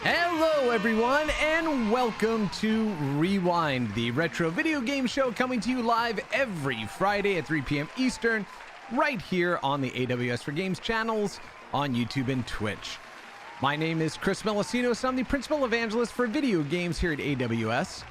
Hello, everyone, and welcome to Rewind, the retro video game show coming to you live every Friday at 3 p.m. Eastern, right here on the AWS for Games channels on YouTube and Twitch. My name is Chris Melissinos. I'm the principal evangelist for video games here at AWS.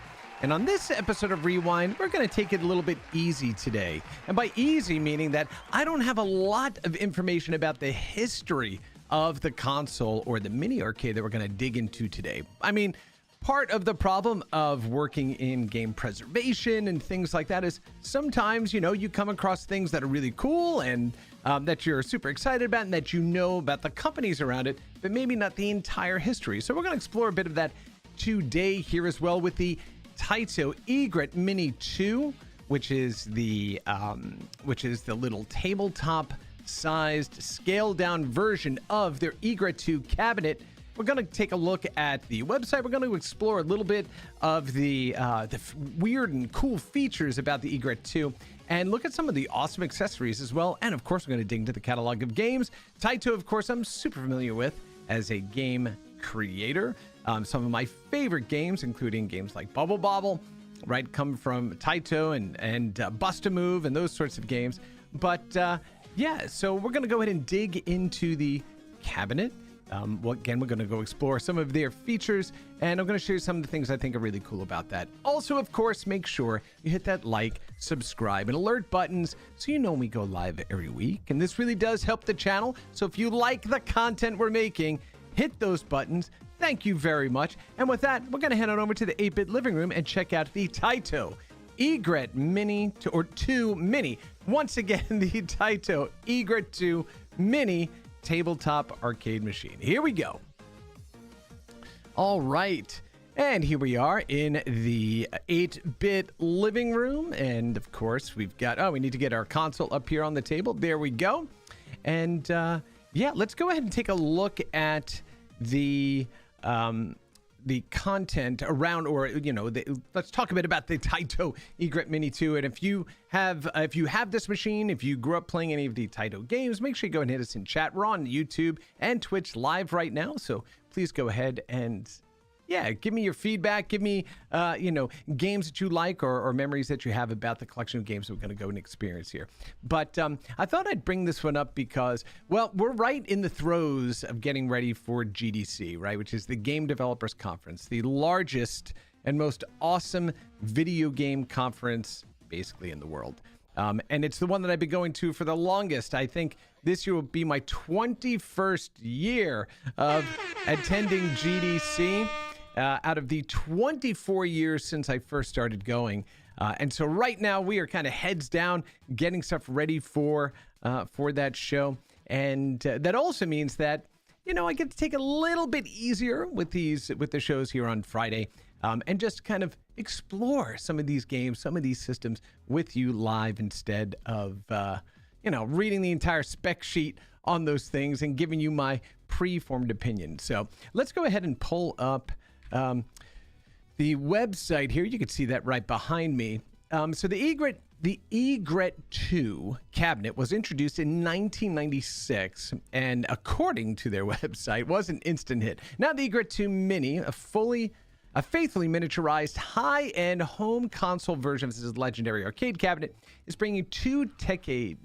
And on this episode of Rewind, we're going to take it a little bit easy today. And by easy, meaning that I don't have a lot of information about the history of the console or the mini arcade that we're going to dig into today. I mean, part of the problem of working in game preservation and things like that is sometimes, you come across things that are really cool and that you're super excited about and that you know about the companies around it, but maybe not the entire history. So we're going to explore a bit of that today here as well with the TAITO EGRET Mini 2, which is the little tabletop sized scaled down version of their EGRET 2 cabinet. We're going to take a look at the website. We're going to explore a little bit of the weird and cool features about the EGRET 2 and look at some of the awesome accessories as well. And of course, we're going to dig into the catalog of games. TAITO, of course, I'm super familiar with as a game creator. Some of my favorite games, including games like Bubble Bobble, right, come from TAITO and Bust-A-Move and those sorts of games. But yeah, so we're going to go ahead and dig into the cabinet. Again, we're going to go explore some of their features, and I'm going to show you some of the things I think are really cool about that. Also, of course, make sure you hit that like, subscribe, and alert buttons so you know when we go live every week. And this really does help the channel. So if you like the content we're making, hit those buttons. Thank you very much. And with that, we're going to head on over to the 8-bit living room and check out the TAITO EGRET Mini 2 Mini. Once again, the TAITO EGRET 2 Mini tabletop arcade machine. Here we go. All right. And here we are in the 8-bit living room. And of course, we've got, we need to get our console up here on the table. There we go. And yeah, let's go ahead and take a look at the content around, or let's talk a bit about the TAITO EGRET Mini 2. And if you have this machine, if you grew up playing any of the TAITO games, make sure you go and hit us in chat. We're on YouTube and Twitch live right now, so please go ahead and give me your feedback. Give me games that you like or memories that you have about the collection of games we're going to go and experience here. But I thought I'd bring this one up because, well, we're right in the throes of getting ready for GDC, right, which is the Game Developers Conference, the largest and most awesome video game conference basically in the world. And it's the one that I've been going to for the longest. I think this year will be my 21st year of attending GDC. Out of the 24 years since I first started going. And so right now we are kind of heads down, getting stuff ready for that show. And that also means that, I get to take a little bit easier with the shows here on Friday and just kind of explore some of these games, some of these systems with you live instead of, reading the entire spec sheet on those things and giving you my pre-formed opinion. So let's go ahead and pull up the website here. You can see that right behind me. So the EGRET 2 cabinet was introduced in 1996, and according to their website, was an instant hit. Now the EGRET 2 Mini, a faithfully miniaturized high-end home console version of this legendary arcade cabinet, is bringing 2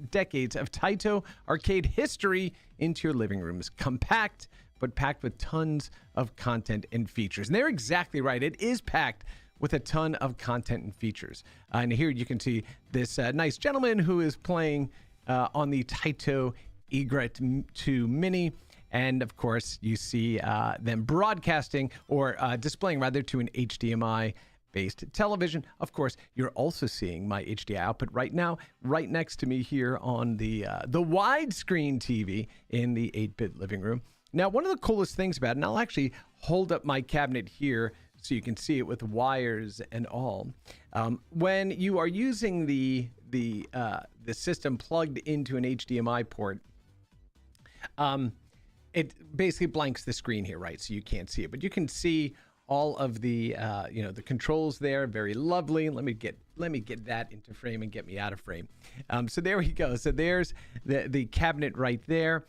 decades of TAITO arcade history into your living rooms. Compact, but packed with tons of content and features. And they're exactly right. It is packed with a ton of content and features. And here you can see this nice gentleman who is playing on the TAITO EGRET 2 Mini. And of course, you see them broadcasting or displaying rather to an HDMI-based television. Of course, you're also seeing my HDMI output right now, right next to me here on the widescreen TV in the 8-bit living room. Now, one of the coolest things about it, and I'll actually hold up my cabinet here so you can see it with wires and all. When you are using the system plugged into an HDMI port, it basically blanks the screen here, right? So you can't see it, but you can see all of the the controls there. Very lovely. Let me get that into frame and get me out of frame. So there we go. So there's the cabinet right there.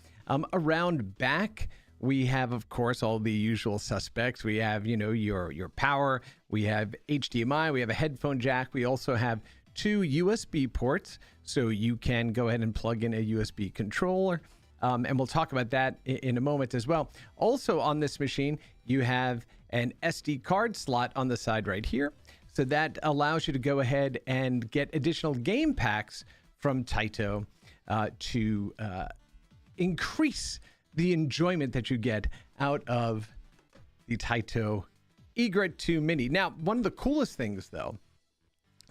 Around back, we have, of course, all the usual suspects. We have, your power. We have HDMI. We have a headphone jack. We also have 2 USB ports, so you can go ahead and plug in a USB controller. And we'll talk about that in a moment as well. Also on this machine, you have an SD card slot on the side right here. So that allows you to go ahead and get additional game packs from TAITO to increase the enjoyment that you get out of the TAITO Egret II Mini. Now, one of the coolest things, though,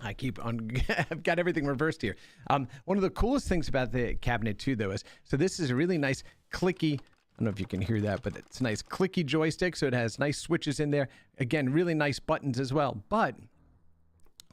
I've got everything reversed here. One of the coolest things about the cabinet, too, though, is, so this is a really nice clicky, I don't know if you can hear that, but it's a nice clicky joystick. So it has nice switches in there. Again, really nice buttons as well. But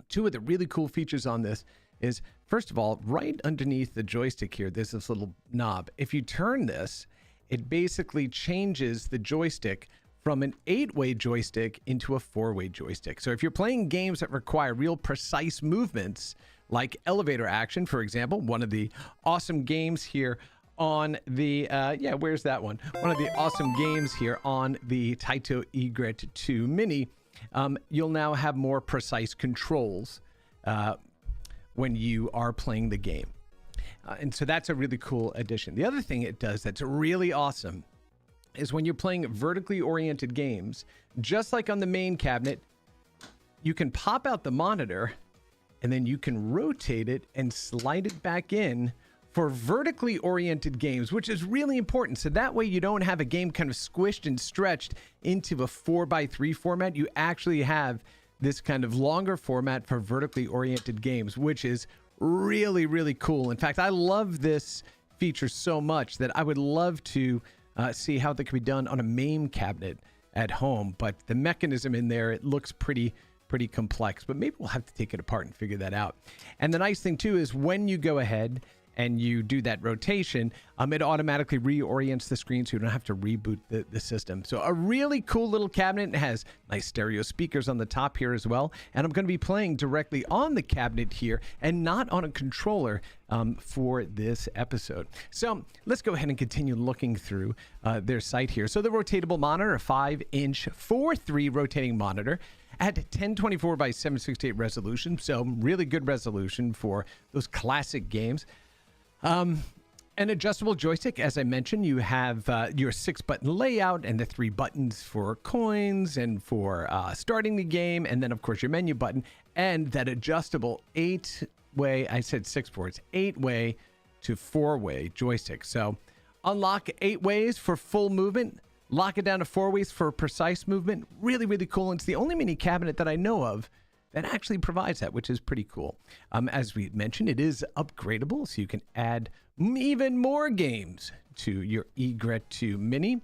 2 of the really cool features on this is, first of all, right underneath the joystick here, there's this little knob. If you turn this, it basically changes the joystick from an 8-way joystick into a 4-way joystick. So if you're playing games that require real precise movements, like elevator action, for example, one of the awesome games here on the, where's that one? One of the awesome games here on the TAITO Egret II Mini, you'll now have more precise controls when you are playing the game. And so that's a really cool addition. The other thing it does that's really awesome is when you're playing vertically oriented games, just like on the main cabinet, you can pop out the monitor and then you can rotate it and slide it back in for vertically oriented games, which is really important. So that way you don't have a game kind of squished and stretched into a 4x3 format. You actually have this kind of longer format for vertically oriented games, which is really, really cool. In fact, I love this feature so much that I would love to see how that could be done on a main cabinet at home. But the mechanism in there, it looks pretty complex, but maybe we'll have to take it apart and figure that out. And the nice thing too is when you go ahead and you do that rotation, it automatically reorients the screen so you don't have to reboot the system. So a really cool little cabinet. It has nice stereo speakers on the top here as well. And I'm going to be playing directly on the cabinet here and not on a controller for this episode. So let's go ahead and continue looking through their site here. So the rotatable monitor, a 5-inch 4:3 rotating monitor at 1024 by 768 resolution. So really good resolution for those classic games. An adjustable joystick, as I mentioned, you have your 6-button layout and the 3 buttons for coins and for starting the game, and then of course your menu button and that adjustable 8-way, I said 6 ports, 8-way to 4-way joystick. So unlock 8 ways for full movement, lock it down to 4 ways for precise movement. Really, really cool. And it's the only mini cabinet that I know of that actually provides that, which is pretty cool. As we mentioned, it is upgradable, so you can add even more games to your Egret II Mini.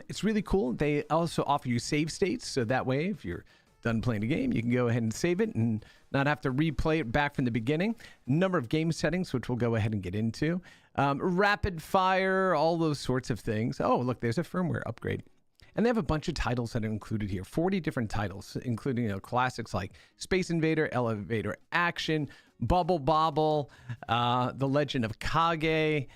It's really cool. They also offer you save states, so that way, if you're done playing a game, you can go ahead and save it and not have to replay it back from the beginning. Number of game settings, which we'll go ahead and get into. Rapid fire, all those sorts of things. Oh, look, there's a firmware upgrade. And they have a bunch of titles that are included here, 40 different titles, including classics like Space Invader, Elevator Action, Bubble Bobble, The Legend of Kage,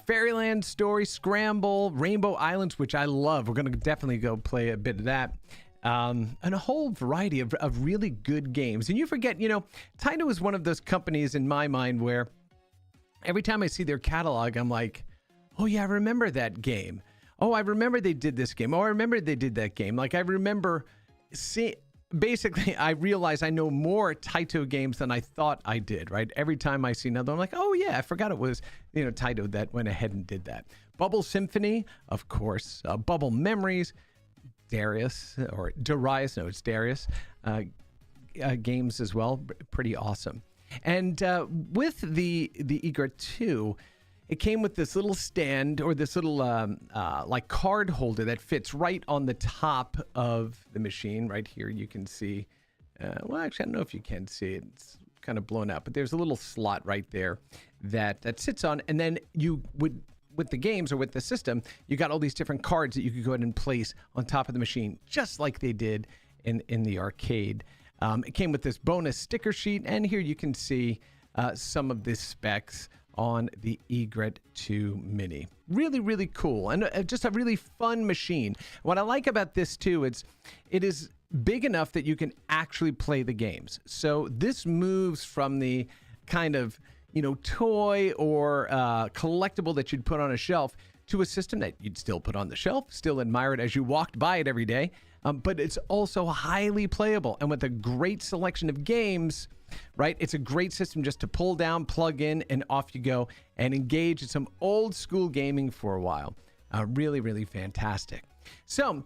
Fairyland Story, Scramble, Rainbow Islands, which I love. We're going to definitely go play a bit of that. And a whole variety of really good games. And you forget, TAITO is one of those companies in my mind where every time I see their catalog, I'm like, oh yeah, I remember that game. Oh, I remember they did this game. Oh, I remember they did that game. Like I remember basically I realize I know more TAITO games than I thought I did, right? Every time I see another, I'm like, oh yeah, I forgot it was, TAITO that went ahead and did that. Bubble Symphony, of course. Bubble Memories, Darius, it's Darius. Games as well, pretty awesome. And with the Egret II, it came with this little stand or this little like card holder that fits right on the top of the machine. Right here you can see, well, actually, I don't know if you can see it. It's kind of blown out, but there's a little slot right there that sits on. And then you would, with the games or with the system, you got all these different cards that you could go ahead and place on top of the machine, just like they did in the arcade. It came with this bonus sticker sheet, and here you can see some of the specs on the Egret 2 Mini. Really, really cool, and just a really fun machine. What I like about this too, it is big enough that you can actually play the games. So this moves from the kind of, toy or collectible that you'd put on a shelf to a system that you'd still put on the shelf, still admire it as you walked by it every day, but it's also highly playable. And with a great selection of games, right, it's a great system just to pull down, plug in, and off you go and engage in some old school gaming for a while. Really, really fantastic. So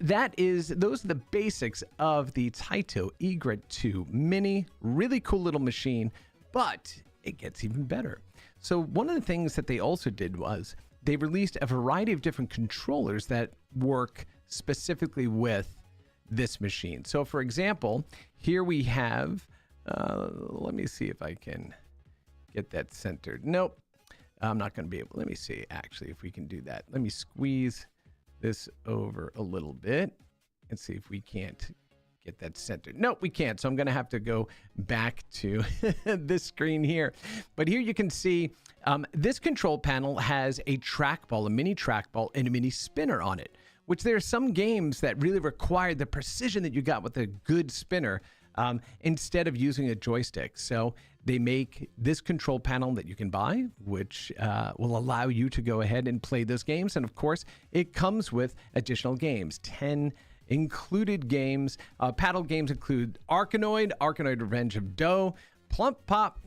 those are the basics of the TAITO Egret 2 Mini. Really cool little machine, but it gets even better. So one of the things that they also did was they released a variety of different controllers that work specifically with this machine. So for example, here we have, let me see if I can get that centered. Nope, I'm not going to be able. Let me see actually if we can do that. Let me squeeze this over a little bit and see if we can't get that centered. Nope, we can't. So I'm going to have to go back to this screen here. But here you can see this control panel has a trackball, a mini trackball, and a mini spinner on it, which there are some games that really require the precision that you got with a good spinner instead of using a joystick. So they make this control panel that you can buy, which will allow you to go ahead and play those games. And of course, it comes with additional games, 10 included games. Paddle games include Arkanoid, Arkanoid Revenge of Dough, Plump Pop,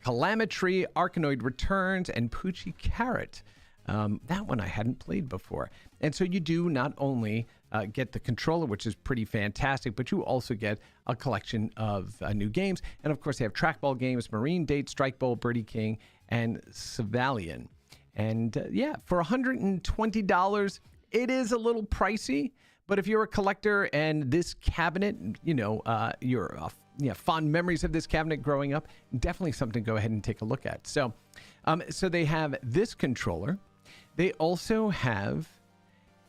Calamitry, Arkanoid Returns, and Poochie Carrot. That one I hadn't played before. And so you do not only get the controller, which is pretty fantastic, but you also get a collection of new games. And of course, they have trackball games, Marine Date, Strike Bowl, Birdie King, and Savalian. And yeah, for $120, it is a little pricey. But if you're a collector and this cabinet, you're fond memories of this cabinet growing up, definitely something to go ahead and take a look at. So they have this controller. They also have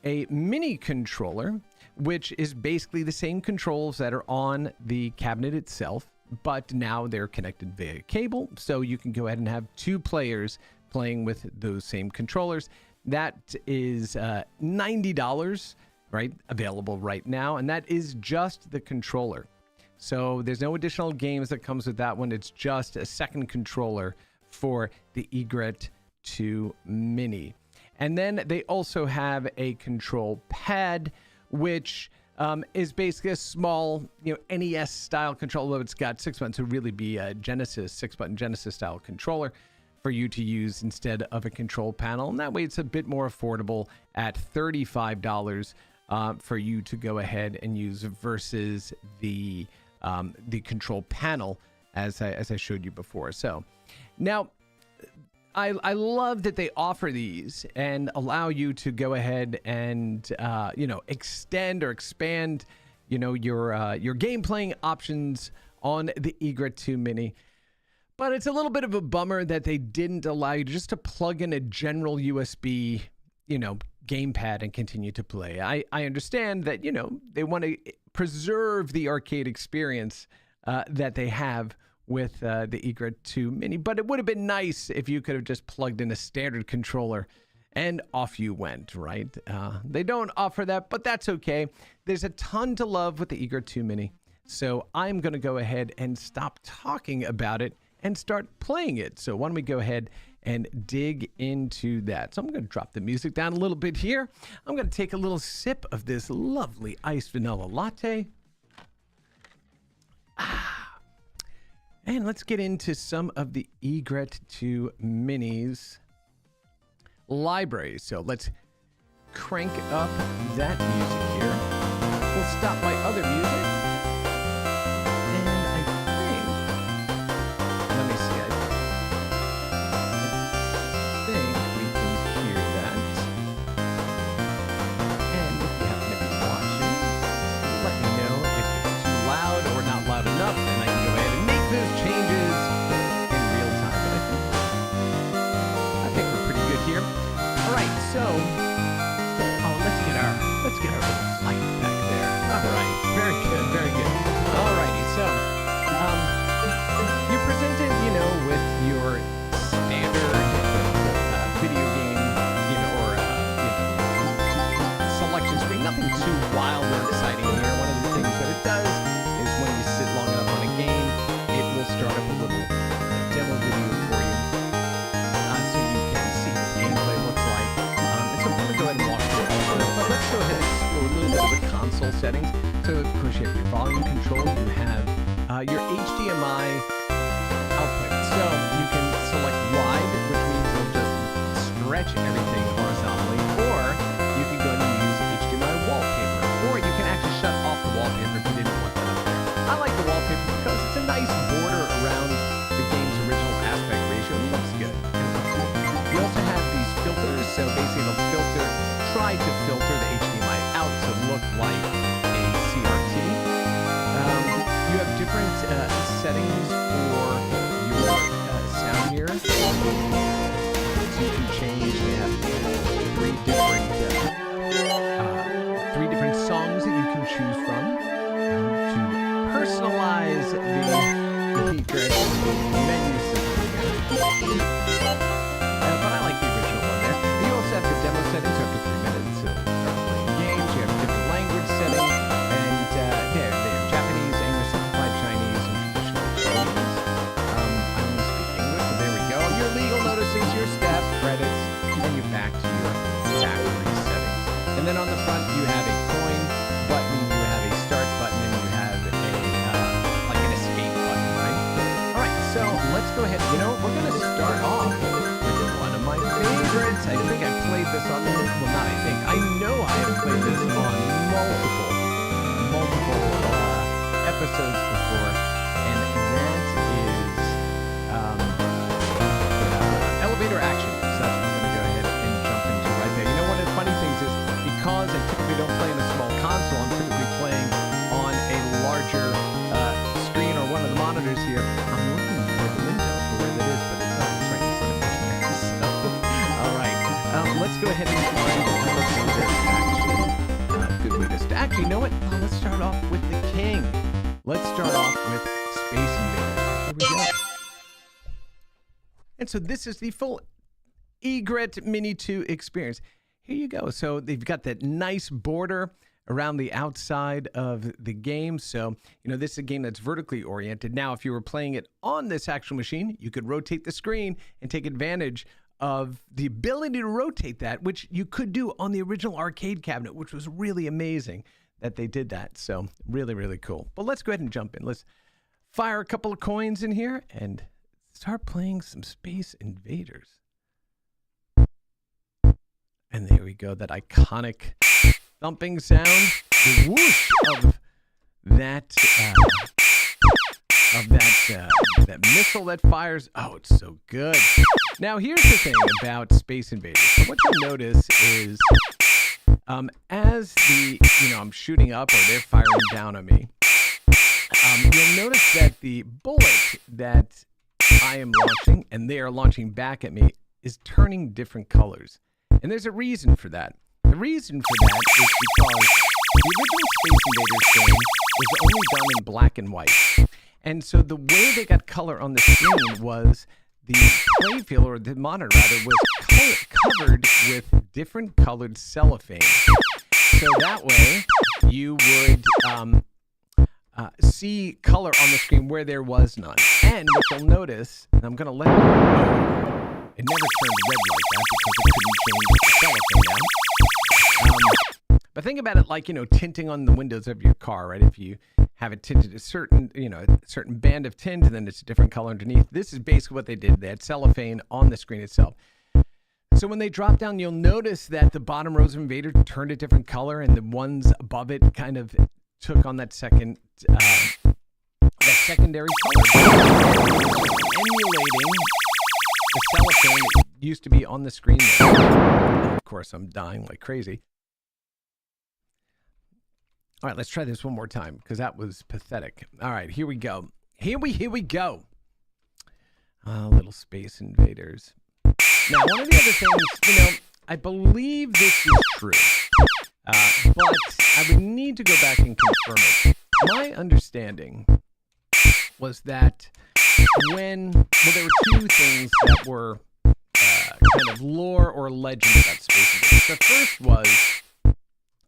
a mini controller, which is basically the same controls that are on the cabinet itself, but now they're connected via cable. So you can go ahead and have two players playing with those same controllers. That is $90, right? Available right now. And that is just the controller. So there's no additional games that comes with that one. It's just a second controller for the Egret 2 Mini. And then they also have a control pad, which is basically a small, NES style controller. It's got 6 buttons. It would really be a Genesis, 6-button Genesis style controller for you to use instead of a control panel. And that way it's a bit more affordable at $35 for you to go ahead and use versus the control panel as I showed you before. So now I love that they offer these and allow you to go ahead and extend or expand your game playing options on the Egret 2 Mini. But it's a little bit of a bummer that they didn't allow you just to plug in a general USB gamepad and continue to play. I understand that they want to preserve the arcade experience that they have with the Egret 2 Mini, but it would have been nice if you could have just plugged in a standard controller and off you went, right? They don't offer that, but that's okay. There's a ton to love with the Egret 2 Mini, so I'm going to go ahead and stop talking about it and start playing it. So why don't we go ahead and dig into that? So I'm going to drop the music down a little bit here. I'm going to take a little sip of this lovely iced vanilla latte. And let's get into some of the Egret 2 Mini's library. So let's crank up that music here. We'll stop my other music. And I think, let me see, I think we can hear that. And if you happen to be watching, let me know if it's too loud or not loud enough, and I can go ahead and make those changes in real time. But I think we're pretty good here. All right, so let's get our little light back there. All right, very good, very console settings. So of course you have your volume control, you have your HDMI output. So you can select wide, which means it'll just stretch everything horizontally, or you can go ahead and use HDMI wallpaper, or you can actually shut off the wallpaper if you didn't want that up there. I like the wallpaper because it's a nice border around the game's original aspect ratio. It looks good. You also have these filters, so basically it'll try to filter the HDMI out to look like a CRT. You have different settings for your sound here. So you can change. They have three different songs that you can choose from to personalize the Egret menu system here. But I like the original one there. You also have the demo settings after 3 minutes of playing games. You have different language settings, and they're Japanese, English, simplified Chinese, and traditional Chinese. I only speak English, but there we go. Your legal notices, your staff credits, and you're back to your factory settings. And then on the front, you have a coin button, you have a start button, and you have like an escape button, right? All right, so let's go ahead. You know, we're going to start off with one of my favorites. I think I've played this on, well, not I think, I know I have played this on multiple episodes before, and that is elevator action. So that's what I'm going to go ahead and jump into right there. You know, one of the funny things is, because I typically don't play on a small console, I'm typically playing on a larger screen or one of the monitors here. I'm looking for the window for where that is, but it's not. It's right in front of me. So, all right, let's go ahead and find elevator action. Good way to start. Actually, you know what? Let's start off with the king. Let's start off with Space Invaders. Here we go. And so this is the full Egret Mini 2 experience. Here you go. So they've got that nice border around the outside of the game. So, you know, this is a game that's vertically oriented. Now, if you were playing it on this actual machine, you could rotate the screen and take advantage of the ability to rotate that, which you could do on the original arcade cabinet, which was really amazing that they did that. So really, really cool. But let's go ahead and jump in. Let's fire a couple of coins in here and start playing some Space Invaders. And there we go, that iconic thumping sound, the whoosh of that that missile that fires. Oh, it's so good. Now, here's the thing about Space Invaders. So what you'll notice is, as I'm shooting up or they're firing down on me, you'll notice that the bullet that I am launching and they are launching back at me is turning different colors. And there's a reason for that. The reason for that is because the original Space Invaders game was only done in black and white. And so the way they got color on the screen was the playfield, or the monitor rather, was covered with different colored cellophane. So that way you would see color on the screen where there was none. And what you'll notice, and I'm going to let it go. It never turned red like that because it couldn't change the cellophane out. But think about it like, tinting on the windows of your car, right? If you have it tinted a certain band of tint, and then it's a different color underneath. This is basically what they did. They had cellophane on the screen itself. So when they drop down, you'll notice that the bottom rows of Invader turned a different color, and the ones above it kind of took on that secondary color, emulating the cellophane that used to be on the screen there. And of course, I'm dying like crazy. All right, let's try this one more time because that was pathetic. All right, here we go. Here we go. Little Space Invaders. Now, one of the other things, I believe this is true, but I would need to go back and confirm it. My understanding was that there were two things that were kind of lore or legend about Space Invaders. The first was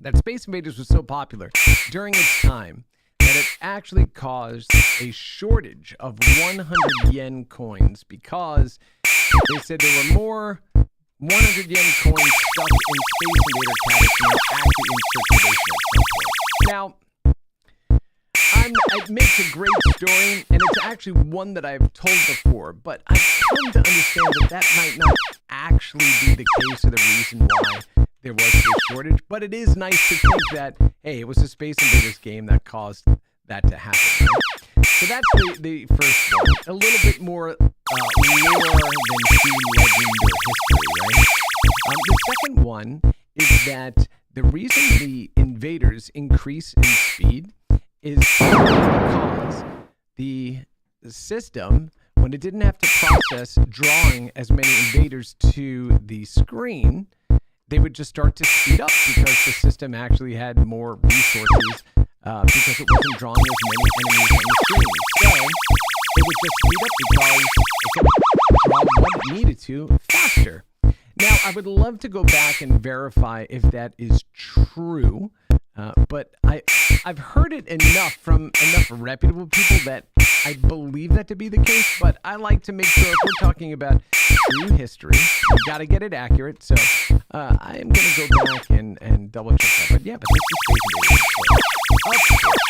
that Space Invaders was so popular during its time that it actually caused a shortage of 100 yen coins because they said there were more 100 yen coins stuffed in Space Invader cabinets than were actually in circulation at some point. Now, it makes a great story, and it's actually one that I've told before, but I've come to understand that might not actually be the case or the reason why there was a shortage. But it is nice to think that, hey, it was a Space Invaders game that caused that to happen. Right? So that's the first one. A little bit more lore than true legend or history, right? The second one is that the reason the invaders increase in speed is because the system, when it didn't have to process drawing as many invaders to the screen, they would just start to speed up because the system actually had more resources because it wasn't drawing as many enemies on the screen. So it would just speed up because it could draw what it needed to faster. Now, I would love to go back and verify if that is true, but I've heard it enough from enough reputable people that I believe that to be the case, but I like to make sure if we're talking about true history, we got to get it accurate, so I am going to go back and double check that. But yeah, but this is Space Invaders.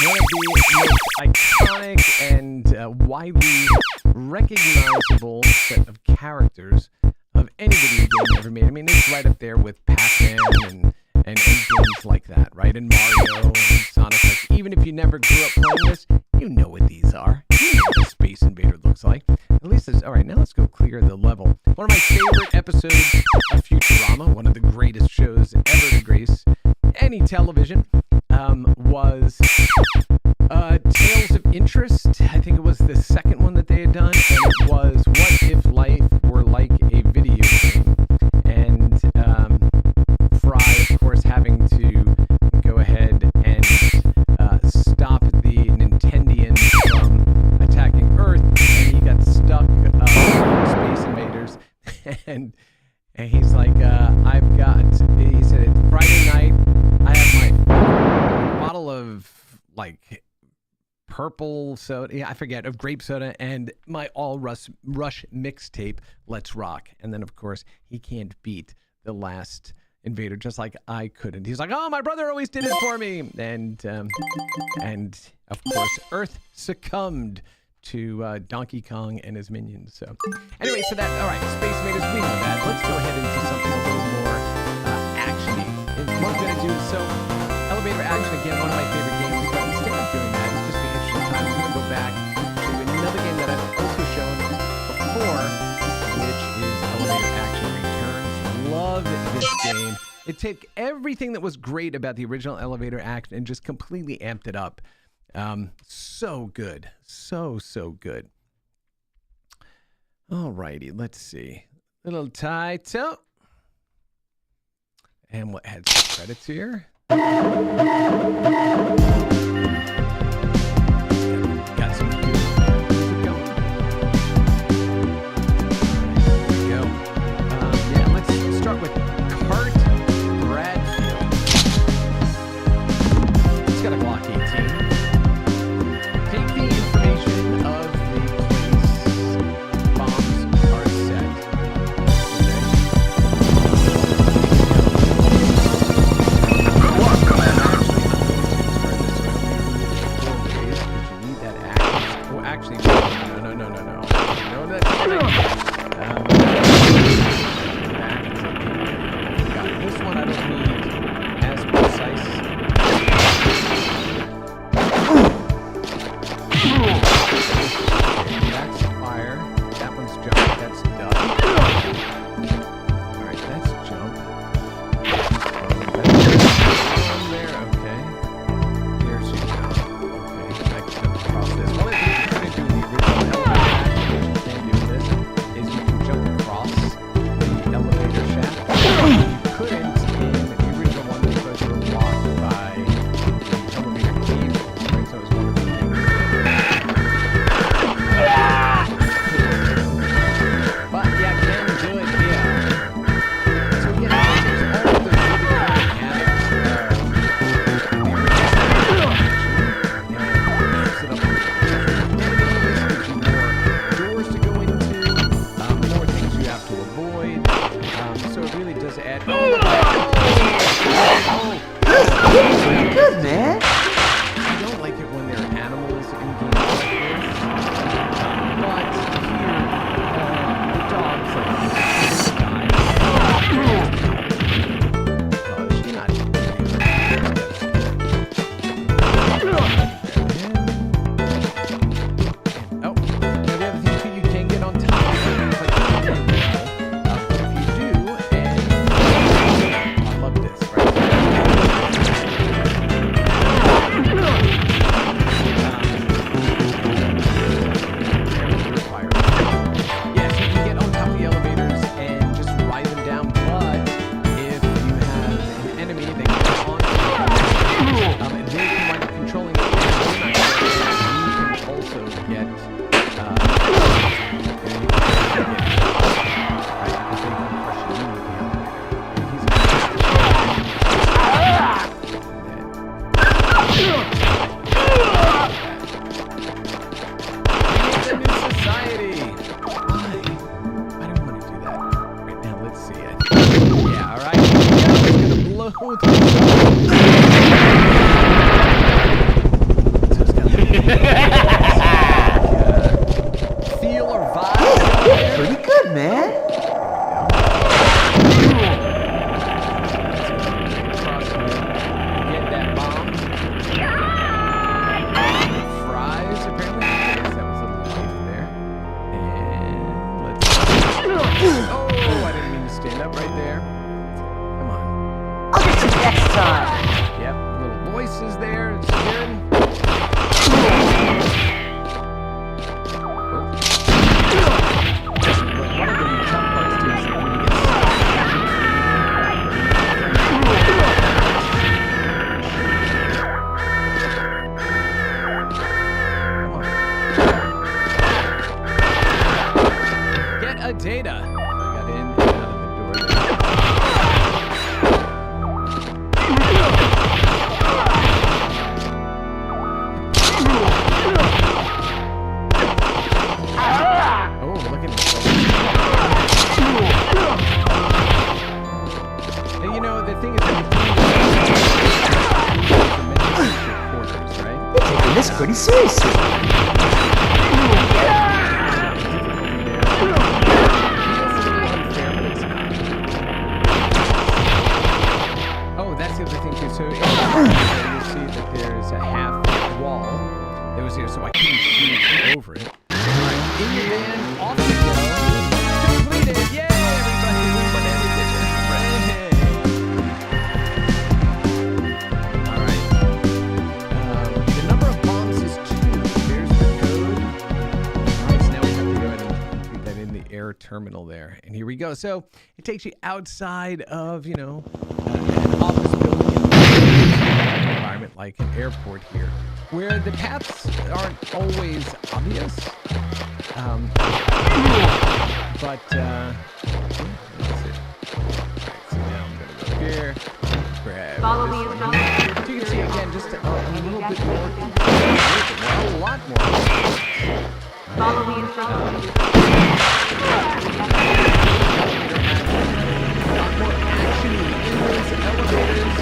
One of the most iconic and widely recognizable set of characters of any video game ever made. I mean, it's right up there with Pac-Man and games like that, right? And Mario and Sonic. Like, even if you never grew up playing this, you know what these are. You know what a Space Invader looks like. At least it's all right. Now let's go clear the level. One of my favorite episodes of Futurama, one of the greatest shows ever to grace any television, was Tales of Interest. I think it was the second one that they had done, and it was What If Life Were Like a Video Game? And Fry, of course, having to go ahead and stop the Nintendians from attacking Earth, and he got stuck with Space Invaders, and he's like, he said, Friday night, I have my bottle of, like, purple soda, yeah, I forget, of grape soda, and my All Rush mixtape, Let's Rock. And then, of course, he can't beat the last invader, just like I couldn't. He's like, oh, my brother always did it for me. And of course, Earth succumbed to Donkey Kong and his minions. So anyway, so that, all right, Space Invaders, we know that. Let's go ahead into something a little more action-y. And what I'm going to do is, so elevator action, again, one of my favorite games, but instead of doing that, it's just an interesting time. I'm going to go back to another game that I've also shown before, which is Elevator Action Returns. Love this game. It took everything that was great about the original Elevator Action and just completely amped it up. So good. So good. All righty, let's see. Little TAITO. And what had some credits here? Got some good music going. There we go. Yeah, let's start with Cart Bradfield. It's got a Glock 18. Take the information of the place bombs are set. Good luck, Commander. You need that action. Oh, actually, no. No, that's got this one. I don't need as precise. pretty seriously. Oh, that's the other thing too. So you see that there's a half wall that was here, so I couldn't shoot over it. All right, in your van, off you go. Completed! Yay, everybody! We won everything. All right. The number of bombs is 2. There's the code. All right, so now we have to go ahead and complete that in the air terminal there. And here we go. So it takes you outside of, an office building environment like an airport here, where the paths aren't always obvious. But yeah, let's see. Alright, so now I'm gonna go here, grab Follow this me one as here. So you can see again just a little bit more, a lot more. Follow me instructions. A lot more action in those elevators.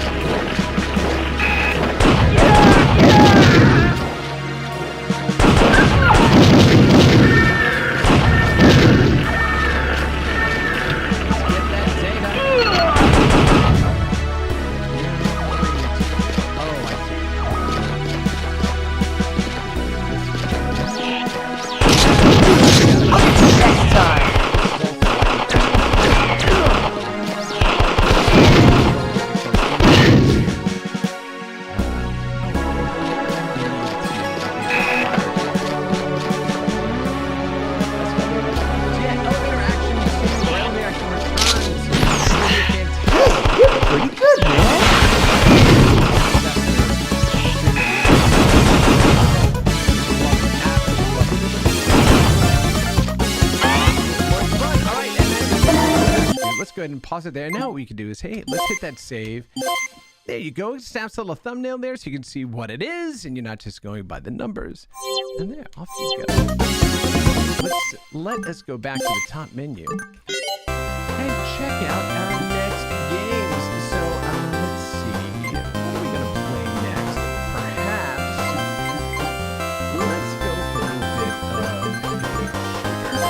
Go ahead and pause it there. Now what we can do is, hey, let's hit that save. There you go. It snaps a little thumbnail there so you can see what it is, and you're not just going by the numbers. And there, off you go. Let us go back to the top menu and check out our next games. So let's see. What are we going to play next? Perhaps let's go for a little bit of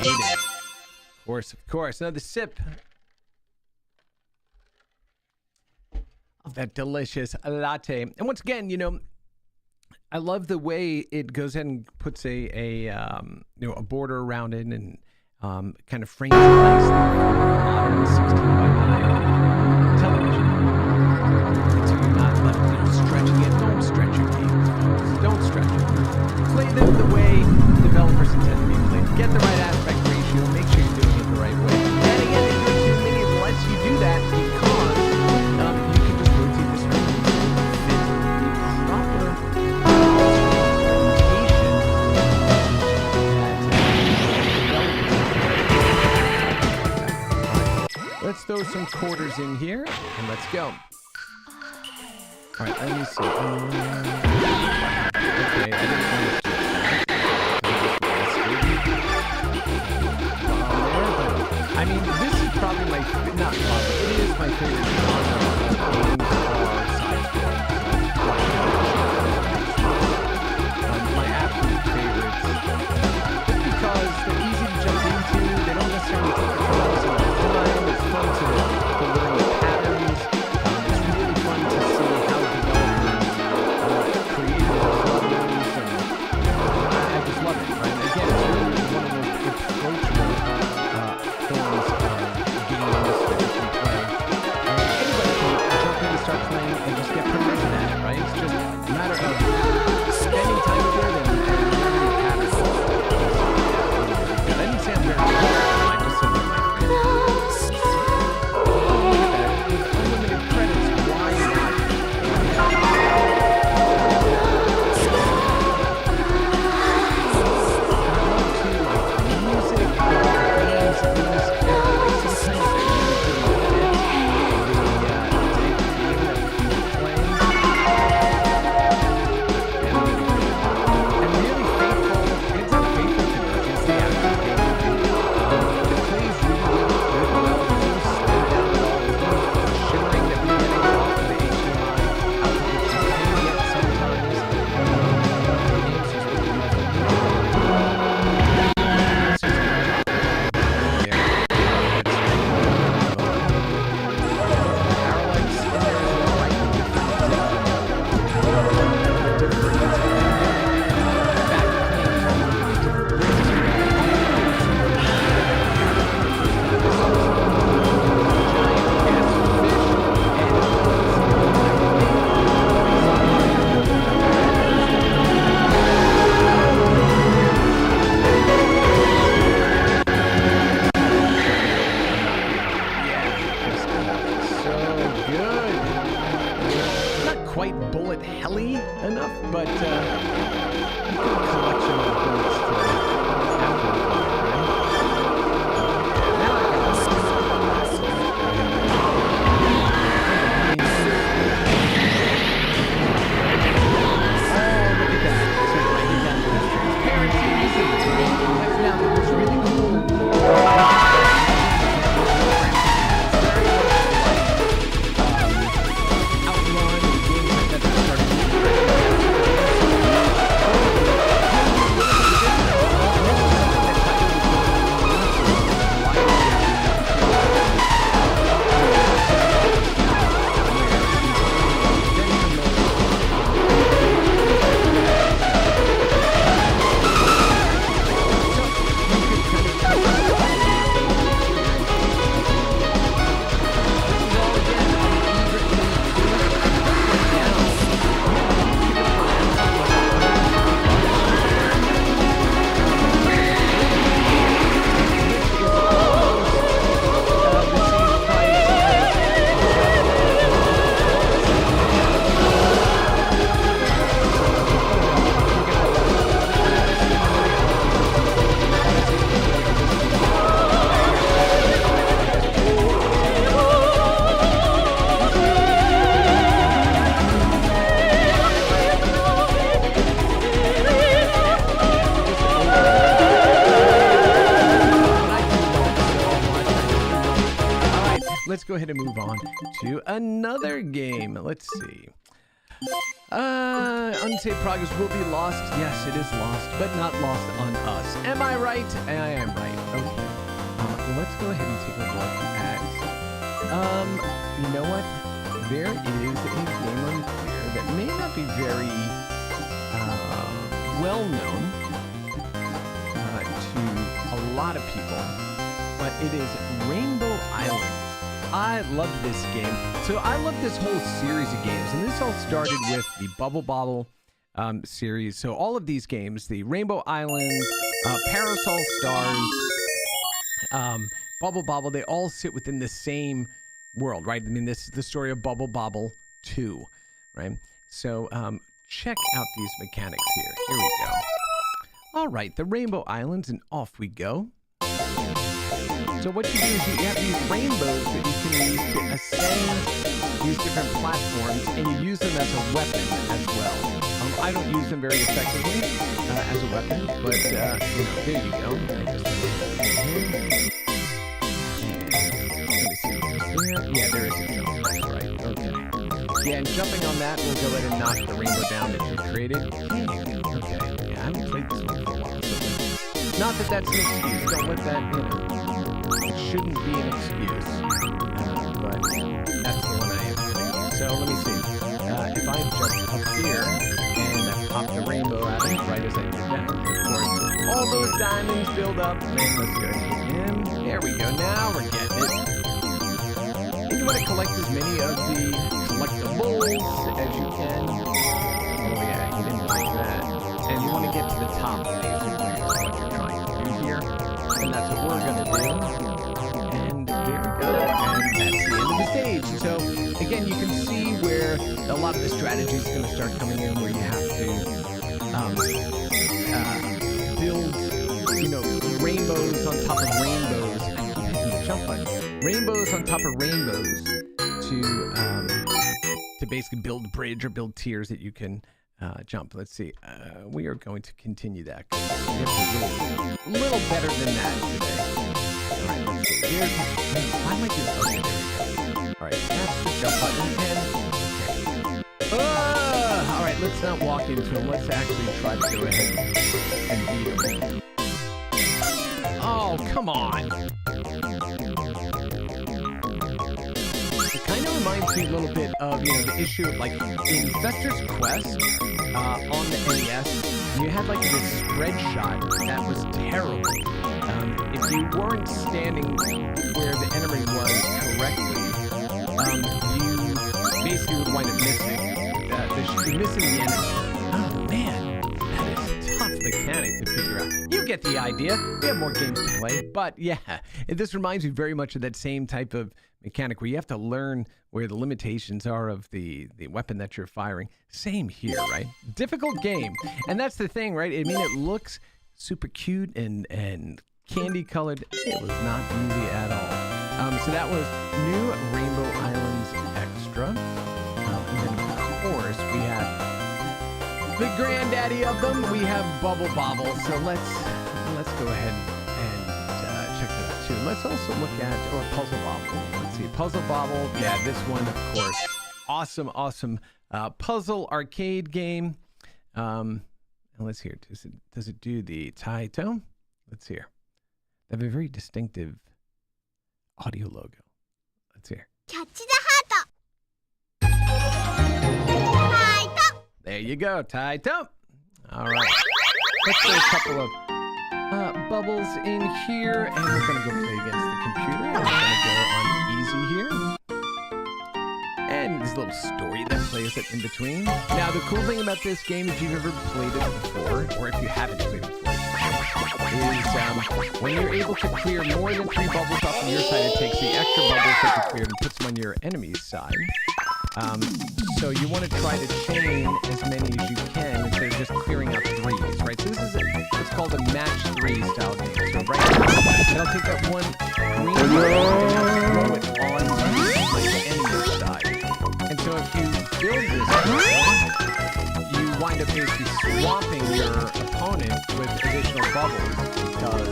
skating. Of course. Another sip of that delicious latte. And once again, I love the way it goes ahead and puts a border around it and kind of frames it nicely for a modern 16:9 television. And so you're not left stretching it. Don't stretch your games, folks. Don't stretch it. Play them the way developers intend to be played. Get the right aspect ratio. Make sure you're doing it the right way. And again, Android 2 Mini lets you do that because you can just rotate this around and fit the proper orientation. Let's throw some quarters in here and let's go. All right, let me see. Okay, I didn't want to I mean, this is probably my not probably, it is my favorite genre of games or side-scrolling. My absolute favorites. Just because they're easy to jump into, they don't necessarily take a tremendous amount of time. It's fun to learn the patterns. It's really fun to see how developers create those levels, and I just love it. Right? Again, it's really one of those approachable forms of game industry that you can play. Anybody can quite bullet helly enough, but a good collection of bullets to have to avoid, right? Now I got this. Oh, look at that. So writing down the transparency, now what's really cool. Let's go ahead and move on to another game. Let's see. Unsaved progress will be lost. Yes, it is lost, but not lost on us. Am I right? I am right. Okay. Let's go ahead and take a look at. You know what? There is a game on here that may not be very well known to a lot of people, but it is Rainbow Islands. I love this game. So I love this whole series of games, and this all started with the Bubble Bobble series. So all of these games, the Rainbow Islands, Parasol Stars, Bubble Bobble, they all sit within the same world, right? I mean, this is the story of Bubble Bobble 2, right? So check out these mechanics here. Here we go. All right, the Rainbow Islands, and off we go. So what you do is you have these rainbows that you can use to ascend these different platforms, and you use them as a weapon as well. I don't use them very effectively as a weapon, but you know, there you go. Let me see. Yeah, there is a jump. That's right. Okay. Yeah, and jumping on that will go ahead and knock the rainbow down that you created. Okay. Yeah, I haven't played this one for a while. So not that that's an excuse. Don't let that, you know. It shouldn't be an excuse, but that's the one I am putting. So let me see. If I jump up here and pop the rainbow out right as I did that, of course, all those diamonds build up. And let's go again. There we go. Now we're getting it. And you want to collect as many of the collectibles as you can. Oh yeah, you didn't like that. And you want to get to the top, basically, is what you're trying to do here. And that's what we're going to do. And there we go. And that's the end of the stage. So, again, you can see where a lot of the strategy is going to start coming in, where you have to build, you know, rainbows on top of rainbows. I keep hitting the jump button. Rainbows on top of rainbows to basically build a bridge or build tiers that you can jump. Let's see. We are going to continue that. We have to do a little better than that today. All right, let's see. Here's, why am I doing? Okay, there we go. All right, that's the jump button. And, all right, let's not walk into him. Let's actually try to go ahead and beat him. Oh, come on. It kind of reminds me a little bit of, you know, the issue of like Investor's Quest on the NES. You had like this spread shot that was terrible. If you weren't standing where the enemy was correctly, you basically would wind up missing. Missing the enemy. Oh man, that is a tough mechanic to figure out. You get the idea. We have more games to play, but yeah, this reminds me very much of that same type of mechanic where you have to learn where the limitations are of the weapon that you're firing. Same here, right? Difficult game. And that's the thing, right? I mean, it looks super cute and candy colored. It was not easy at all. So that was New Rainbow Islands Extra. And then, of course, we have the granddaddy of them. We have Bubble Bobble. So let's go ahead and check that out too. Let's also look at Puzzle Bobble. Let's see, Puzzle Bobble. Yeah, this one, of course, awesome puzzle arcade game. And let's hear. Does it do the TAITO? Let's hear. They have a very distinctive audio logo. Let's hear. Catch the heart. TAITO. There you go, TAITO. All right. Let's throw a couple of bubbles in here, and we're going to go play against the computer. And we're going to go on easy here. And there's a little story that plays it in between. Now, the cool thing about this game, if you've ever played it before, or if you haven't played it before, is when you're able to clear more than 3 bubbles off of your side, it takes the extra bubbles that you cleared and puts them on your enemy's side. So you want to try to chain as many as you can instead of just clearing out 3s, right? So this is what's called a match 3 style game. So right now, I'll take that one green ball and throw it on the enemy's side. And so if you build this ball, you wind up basically swamping your opponent with additional bubbles because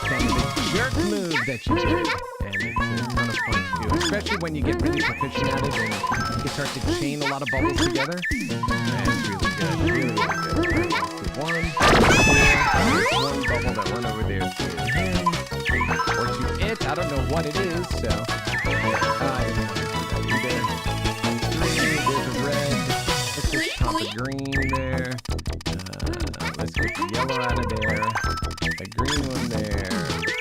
kind of a jerk move that you did. And it's a ton of fun to do, especially when you get really proficient at it and you can start to chain a lot of bubbles together. And it's really good, really good. Right, let's do 1, 2, one bubble that went over there to him, or to it. I don't know what it is, so I didn't want to put that in there. 3, there's a red. Let's just pop a green there. Let's get the yellow out of there. The green one there.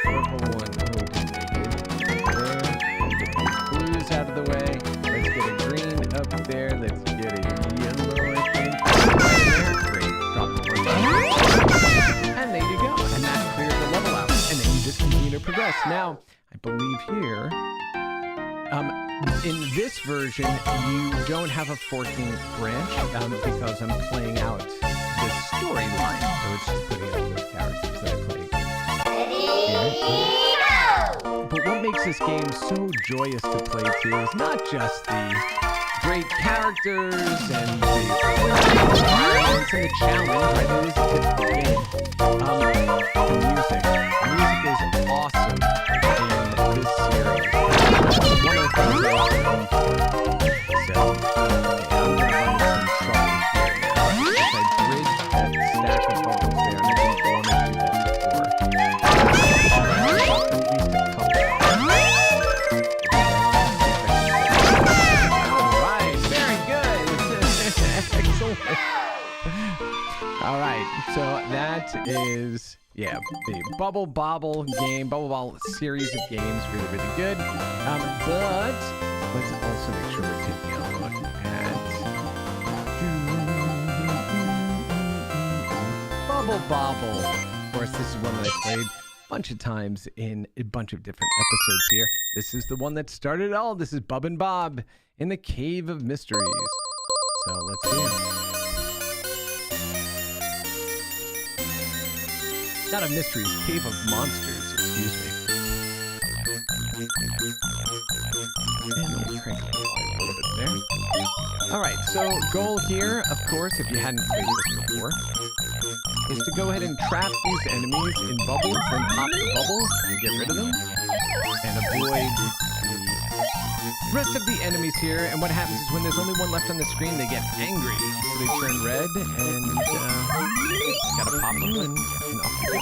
Purple one. Oh, didn't make it. There. Get these blues out of the way. Let's get a green up there. Let's get a yellow, I think. Right there. Great. Drop the one down. And there you go. And that clears the level out. And then you just continue to progress. Now, I believe here, in this version, you don't have a 14th branch because I'm playing out the storyline. So it's just putting up those characters that I play. But what makes this game so joyous to play to is not just the great characters and the environments and the challenge, right? It is a typical game. The music. The music is awesome in this series. One of the things that I'm known for. So, I'm going to run some trouble here now. If I bridge that stack of bubbles there, and I didn't want to do that before. At least a couple. Alright, very good. Excellent. Alright, so that is, yeah, the Bubble Bobble game, Bubble Bobble series of games, really, really good. But let's also make sure we're taking a look at Bubble Bobble. Of course, this is one that I played a bunch of times in a bunch of different episodes here. This is the one that started it all. This is Bub and Bob in the Cave of Mysteries. So let's see it. Not of mysteries, Cave of Monsters, excuse me. And let me crank it up a little bit there. Alright, so goal here, of course, if you hadn't played this before, is to go ahead and trap these enemies in bubbles, then pop the bubbles and get rid of them, and avoid the rest of the enemies here. And what happens is when there's only one left on the screen, they get angry, so they turn red, and gotta pop them and off you go.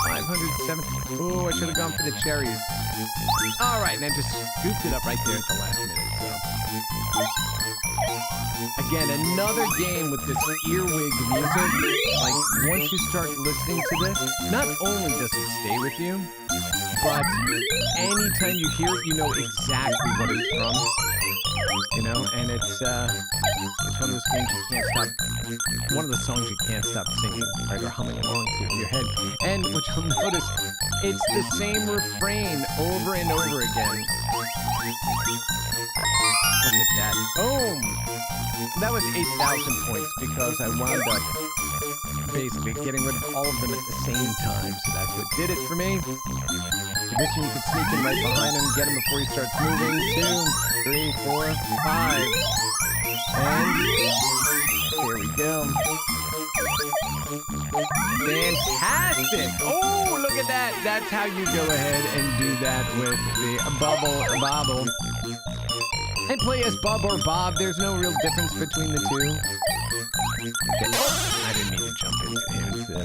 570. Oh, I should have gone for the cherries. All right, and I just scooped it up right there at the last minute. So again, another game with this earwig music. Like once you start listening to this, not only does it stay with you, but anytime you hear it, you know exactly what it's from. You know, and it's one of those games you can't stop. One of the songs you can't stop singing, right, or humming along to in your head. And what you'll notice, it's the same refrain over and over again. Look at that. Boom! That was 8,000 points because I wound up basically getting rid of all of them at the same time. So that's what did it for me. So this one you can sneak in right behind him, get him before he starts moving. 2, 3, 4, 5. And here we go. Fantastic! Oh, look at that. That's how you go ahead and do that with the bobble. And play as Bub or Bob. There's no real difference between the two. Okay. Oh, I didn't mean to jump into the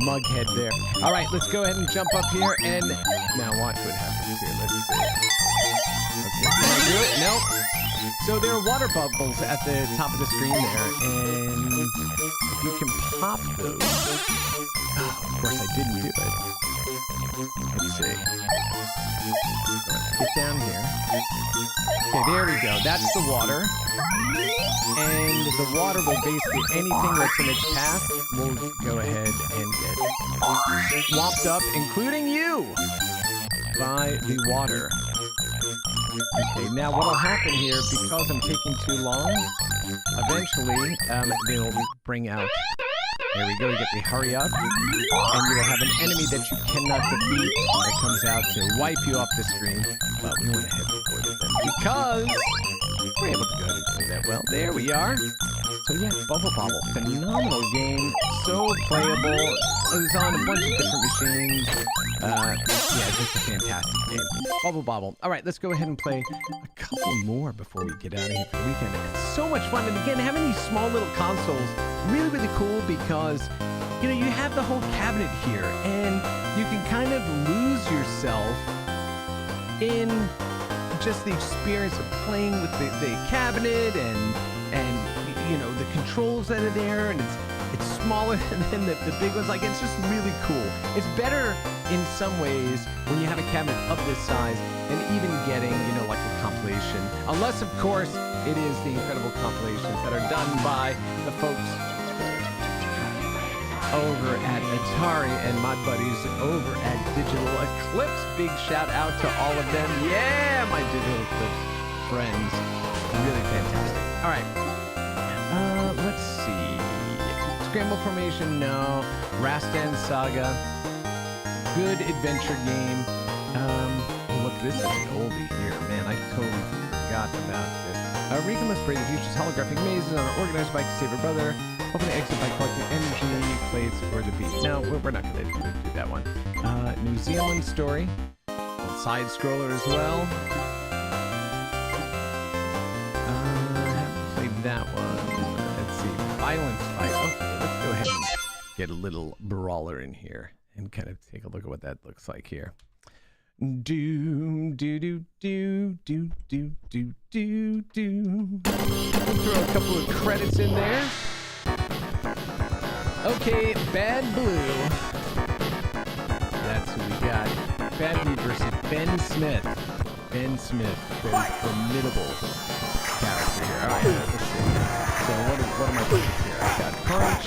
mug head there. All right, let's go ahead and jump up here. And now watch what happens here. Let's see. Okay, can I do it? Nope. So there are water bubbles at the top of the screen there. And if you can pop those. Oh, of course, I didn't do it. Let's see. Get down here. Okay, there we go. That's the water. And the water will basically, anything that's in its path, will go ahead and get swamped up, including you, by the water. Okay, now what'll happen here, because I'm taking too long, eventually they'll bring out. There we go, you get the hurry up, and you will have an enemy that you cannot defeat that comes out to wipe you off the screen. But we went ahead and avoided them because we're able to go ahead and play that well. There we are. So yeah, Bubble Bobble, phenomenal game, so playable. It was on a bunch of different machines. Yeah, just a fantastic game. Bubble Bobble. All right, let's go ahead and play a couple more before we get out of here for the weekend. It's so much fun. And again, having these small little consoles, really, really cool because, you know, you have the whole cabinet here and you can kind of lose yourself in just the experience of playing with the cabinet and you know, the controls that are there, and it's smaller than the big ones. Like, it's just really cool. It's better in some ways when you have a cabinet of this size and even getting, you know, like a compilation. Unless, of course, it is the incredible compilations that are done by the folks over at Atari and my buddies over at Digital Eclipse. Big shout out to all of them. Yeah, my Digital Eclipse friends. Really fantastic. All right. Let's see. Scramble Formation, no. Rastan Saga. Good adventure game. Look, this is an oldie here. Man, I totally forgot about this. Rika must brave the future's holographic mazes on an organized bike to save her brother. Open the exit by collecting energy plates for the beat. No, we're not going to do that one. New Zealand story. Side scroller as well. Haven't played that one. Let's see. Violence Fight. Okay, let's go ahead and get a little brawler in here and kind of take a look at what that looks like here. Do do do do do do do do do. Throw a couple of credits in there. Okay, Bad Blue. That's who we got. Bad Blue versus Ben Smith. Ben Smith, very formidable character here. All right, let's see. So what am I doing here? I've got punch,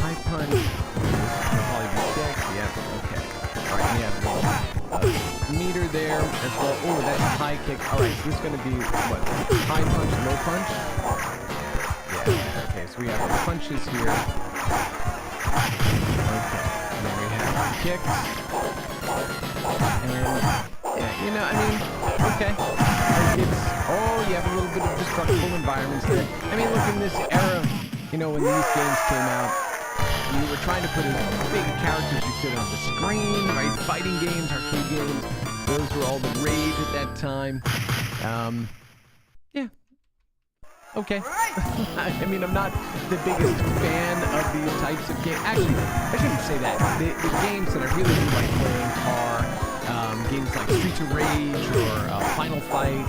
high punch. This will probably be 6. Yeah. Okay. All right, we have meter there as well. Oh, that's a high kick. All right, so this is going to be what? High punch, low punch. Yeah. Okay, so we have our punches here. Okay, and then we have kicks. And yeah, you know, I mean, okay. It's, oh, you have a little bit of destructible environments there. I mean, look, in this era, you know, when these games came out, you were trying to put as big characters you could on the screen, right? Fighting games, arcade games, those were all the rage at that time. Yeah. Okay. I mean, I'm not the biggest fan of these types of games. Actually, I shouldn't say that. The games that I really do like playing are games like Streets of Rage or Final Fight,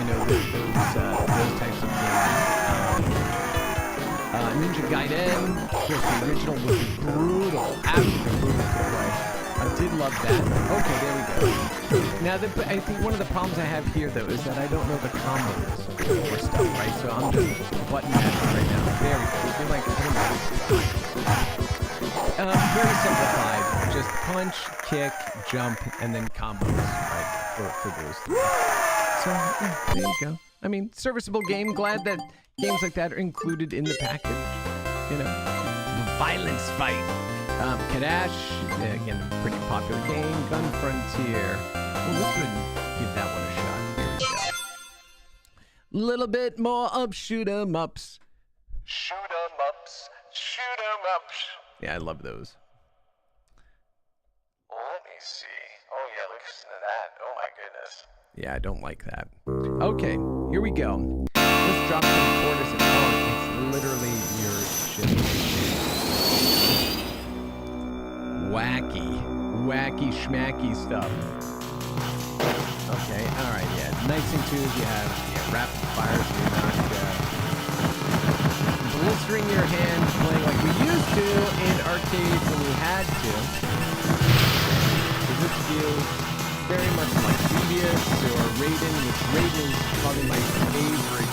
you know, those types of games. Ninja Gaiden, of course, the original was brutal, absolutely brutal to play. I did love that. Okay, there we go. Now, I think one of the problems I have here, though, is that I don't know the combos for stuff, right? So I'm just button mashing right now. There we go. You're like, very simplified. Just punch, kick, jump, and then combos, right, for those three. So, yeah, there you go. I mean, serviceable game. Glad that games like that are included in the package. You know, Violence Fight. Kadash, again, a pretty popular game. Gun Frontier. Well, let's go ahead and give that one a shot. Here we go. Little bit more of shoot 'em ups. Shoot 'em ups. Shoot 'em ups. Yeah, I love those. Let me see. Oh, yeah, listen to that. Oh, my goodness. Yeah, I don't like that. Okay, here we go. Let's drop some quarters and it's literally your shit. Wacky schmacky stuff. Okay, alright, yeah. Nice thing too is you have rapid fire, so you're not blistering your hands playing like we used to in arcades when we had to. So this feels very much like Previous or Raiden, which Raiden is probably my favorite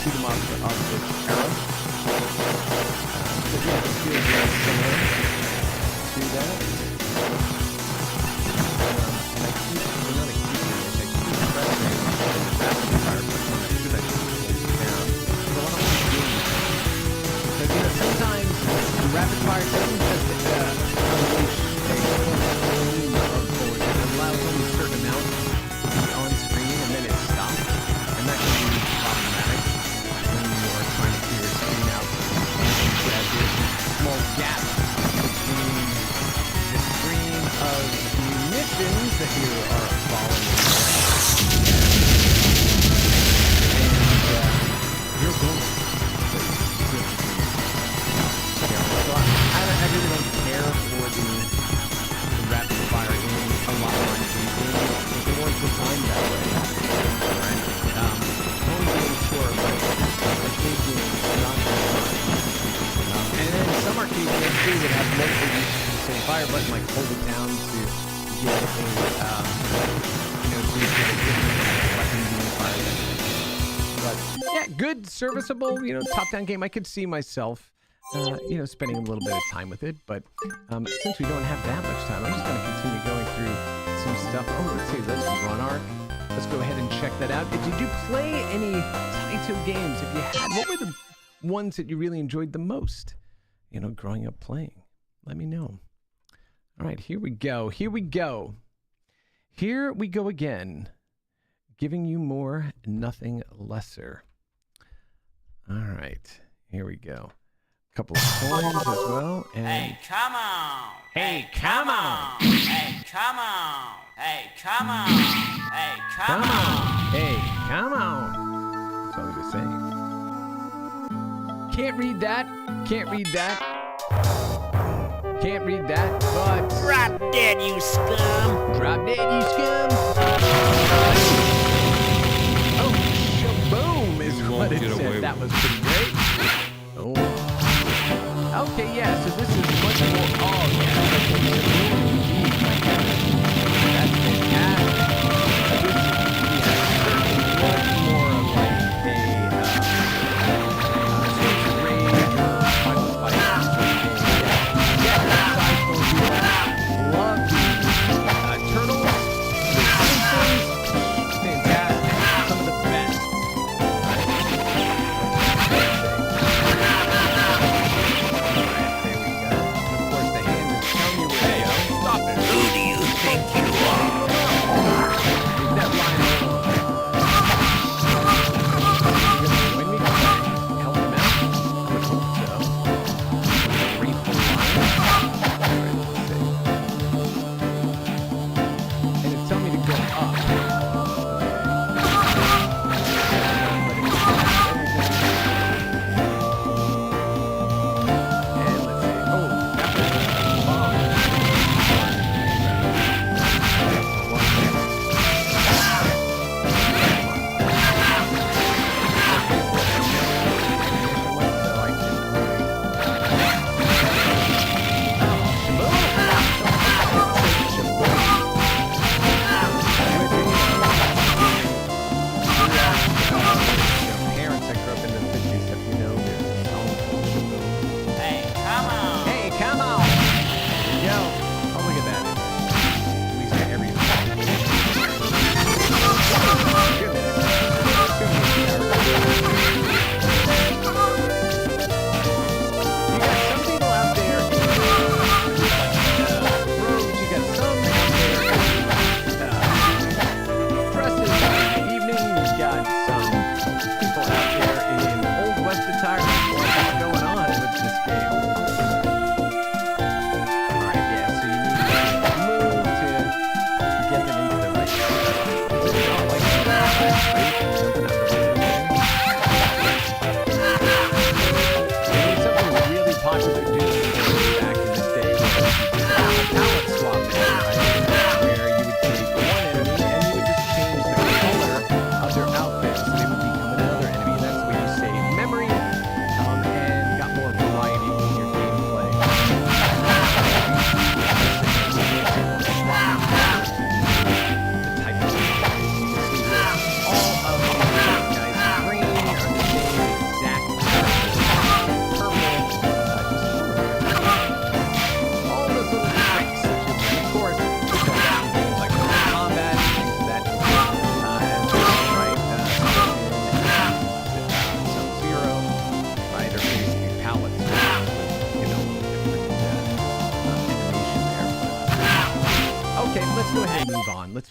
shoot 'em up of this era. But yeah, it feels very similar to that. And I keep, well, not I keep doing this, I keep pressing the rapid fire button. Should I just hold it down? But I don't keep doing that. Because, you know, sometimes the rapid fire doesn't just unleash a stream of bullets. It allows only a certain amount to be on screen and then it stops. And that can be problematic when you are trying to clear your screen out. There's a small gap between the stream of munitions that you are following. And you're going. So I really don't care for the rapid fire in a lot of arcade games. They weren't designed that way. Right? Home games, sure, but arcade games, not designed. And then some arcade games too would have multiple uses of the same fire button, like hold it down to get a, to get a different button being fired. But yeah, good, serviceable, top-down game. I could see myself spending a little bit of time with it, but since we don't have that much time, I'm just going to continue going through some stuff. Oh, let's see, let's run arc. Let's go ahead and check that out. Did you play any TAITO games? If you had, what were the ones that you really enjoyed the most, growing up playing? Let me know. All right, here we go. Here we go again. Giving you more, nothing lesser. All right, here we go. Couple of coins as well. And hey, come on! Hey, come on! Hey, come on! Hey, come on! Hey, come on! Hey, come on! That's all he was saying. Can't read that. Can't read that. Can't read that, but... Drop dead, you scum! Drop dead, you scum! Oh, shaboom is what it said. That was pretty great. Oh. Okay, yeah, so this is much more... Oh, yeah, that's fantastic. This is much more of like a Rage or Final Fight. Yeah, love the Turtles, the Simpsons, fantastic, some of the best.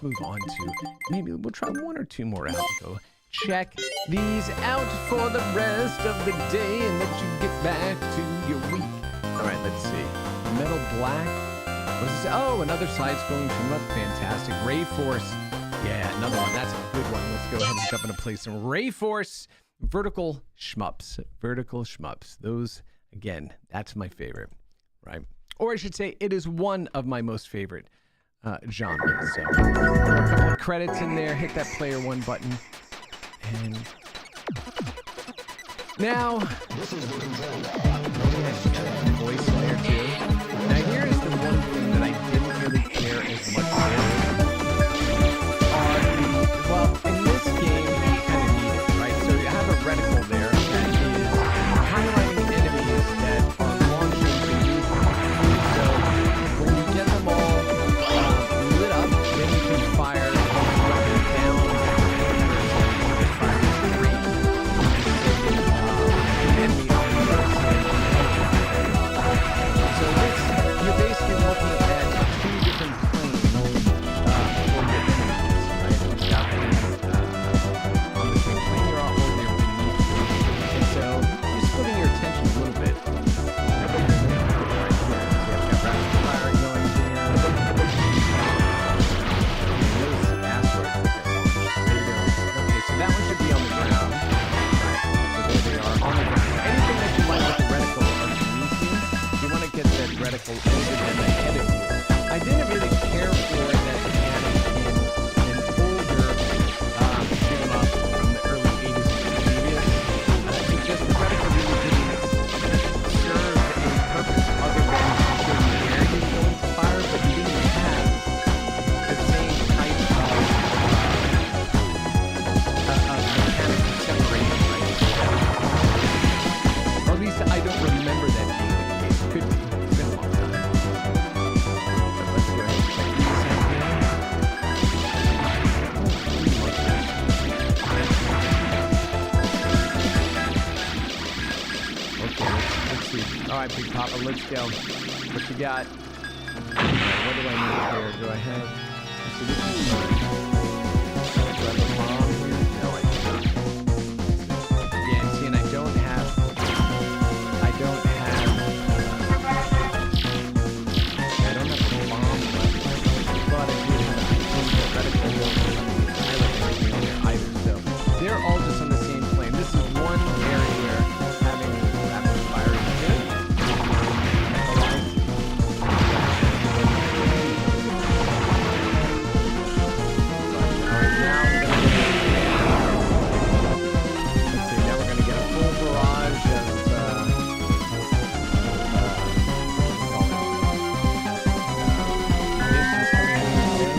let's move on to maybe we'll try one or two more out and go check these out for the rest of the day and let you get back to your week. All right, let's see. Metal Black. What's this? Oh, another side-scrolling shoot 'em up. Fantastic. Ray Force. Yeah, another one. That's a good one. Let's go ahead and jump into play some Ray Force. Vertical shmups. Vertical shmups. Those, again, that's my favorite, right? Or I should say, it is one of my most favorite genres. So, throw a couple of credits in there. Hit that player one button. And now, this is the voice layer too. Now here is the one thing that I didn't really care as much with. Well, in this game, you kind of need it, right? So you have a reticle there that is highlighting enemies that are launching to you. So when you get them all lit up, then you can fire weapons down. So this, you're basically looking at two different planes for your enemies, right? You've got them on the same plane you're on, or they're beneath you. And so you're splitting your attention a little bit. Right here. So you've got rapid fire going here. And those asteroids. There you go. Okay, so that one should be on the ground. So there they are on the ground. Anything that you like with the reticle underneath you, you want to get that reticle over them ahead of you. I didn't really care for that mechanic in an older shoot 'em up from the early 80s and previous. Because the reticle really didn't serve a purpose other than showing you where you're going to fire, but you didn't have the same type of mechanic to separate them, right? Or at least I don't remember that being the case. Could be. It's been a long time. But let's go ahead and check these out here. Okay, let's see. All right, Big Papa, let's go. What you got? What do I need here? Do I have... Let's see, this is fun. Do I have a bomb here? No, I do not. Yeah, see, and I don't have... I don't have the bomb left, but I do have the reticle highlight anything in there either. So they're all just on the same plane. This is one area where having rapid fire is good. Let's see, now we're going to get a full barrage of munitions coming in.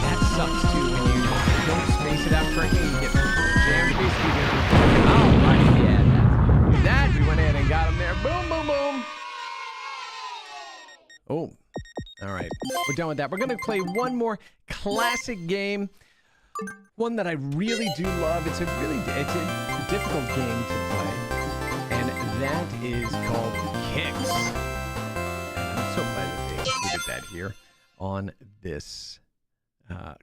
That sucks too when you don't space it out correctly and you get jammed basically. Oh, right, yeah, that we went in and got him there. Boom, boom, boom. Oh, all right, we're done with that. We're gonna play one more classic game, one that I really do love. It's a difficult game to play, and that is called Kicks. And I'm so glad that they included that here on this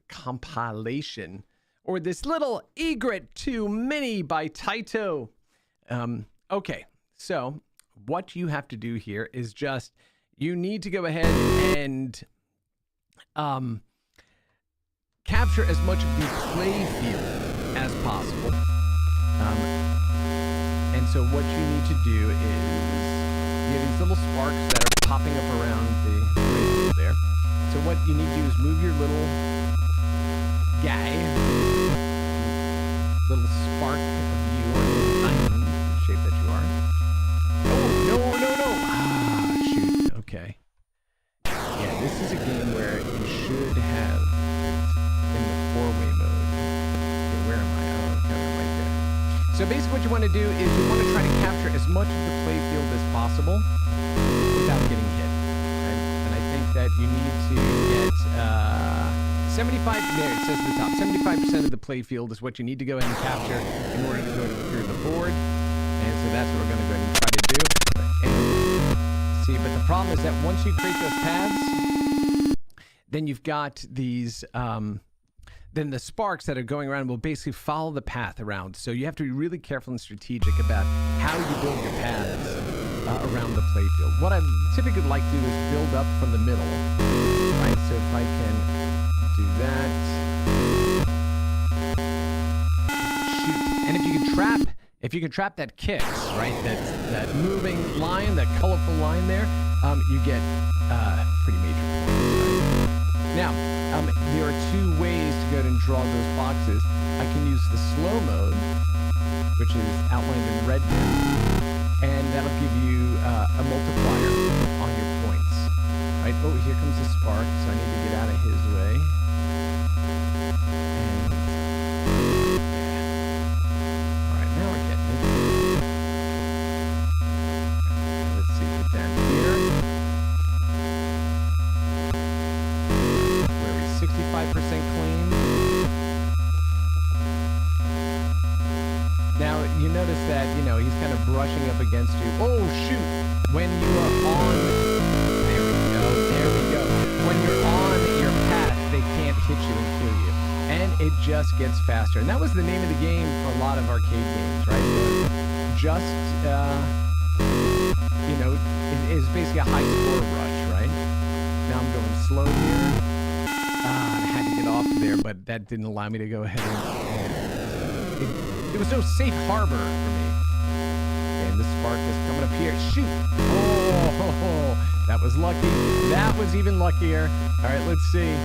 compilation, or this little Egret II Mini by TAITO. Okay, so what you have to do here is just, you need to go ahead and capture as much of the play field as possible. And so what you need to do is, you have these little sparks that are popping up around the play field there. So what you need to do is move your little guy, little spark of you, or diamond shape that you are. Oh, no. Ah, shoot. Okay. Yeah, this is a game where you should have in the four-way mode. Okay, where am I? Oh, okay, right there. So basically what you want to do is you want to try to capture as much of the play field as possible without getting hit. Right? And I think that you need to get 75, there it says at the top, 75% of the play field is what you need to go ahead and capture in order to go through the board. And so that's what we're going to go ahead and try to do. And See, but the problem is that once you create those paths, then you've got these, then the sparks that are going around will basically follow the path around. So you have to be really careful and strategic about how you build your paths around the playfield. What I typically like to do is build up from the middle, right? So if I can do that, shoot. And if you can trap that kicks, right? That moving line, that colorful line there, you get pretty major points, right? Now, there are two ways to go ahead and draw those boxes. I can use the slow mode, which is outlined in red there, and that'll give you a multiplier on your points. Right? Oh, here comes the spark, so I need to get out of his way. And all right, now we're getting it. Let's see, get down here. 65% clean. Now, you notice that, he's kind of brushing up against you. Oh, shoot! When you are on... There we go. When you're on your path, they can't hit you and kill you. And it just gets faster. And that was the name of the game for a lot of arcade games, right? It is basically a high score rush, right? Now I'm going slow here. I had to get off there, but that didn't allow me to go ahead and it was no safe harbor for me. And the spark is coming up here. Shoot! Oh, that was lucky. That was even luckier. All right, let's see.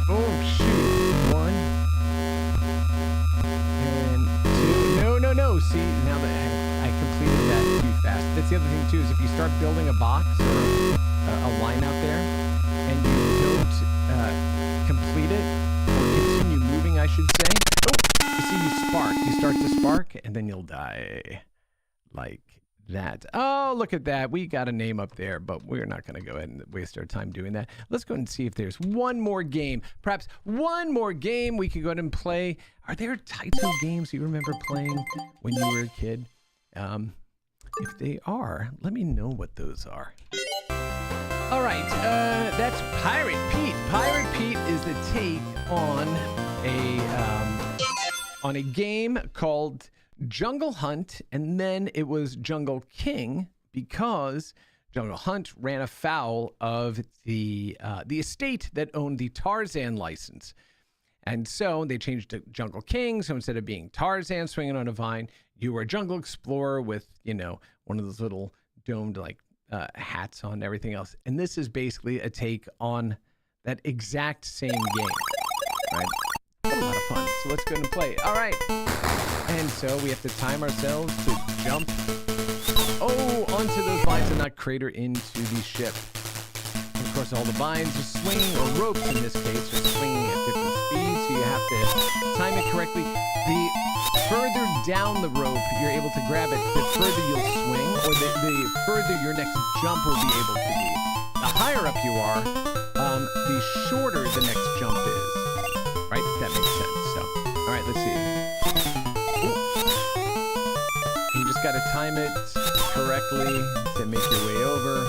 Oh, shoot. 1 and 2. No. See, now that I completed that too fast. That's the other thing, too, is if you start building a box or a line out there and you don't complete it, or continue moving, I should say. Oh, you see, you spark. You start to spark, and then you'll die. Like that. Oh, look at that. We got a name up there, but we're not going to go ahead and waste our time doing that. Let's go ahead and see if there's one more game. Perhaps one more game we could go ahead and play. Are there Taito games you remember playing when you were a kid? If they are, let me know what those are. All right, that's Pirate Pete. Pirate Pete is the take on a game called Jungle Hunt, and then it was Jungle King because Jungle Hunt ran afoul of the estate that owned the Tarzan license. And so they changed to Jungle King. So instead of being Tarzan swinging on a vine, you were a jungle explorer with, one of those little domed hats on and everything else. And this is basically a take on that exact same game, right? A lot of fun. So let's go ahead and play. All right. And so we have to time ourselves to jump, onto those vines and not crater into the ship. And of course, all the vines are swinging, or ropes in this case, are swinging at different speeds. So you have to time it correctly. The further down the rope you're able to grab it, the further you'll swing, or the further your next jump will be able to be. The higher up you are, the shorter the next jump is. Right? That makes sense. So, all right, let's see. You just got to time it correctly to make your way over.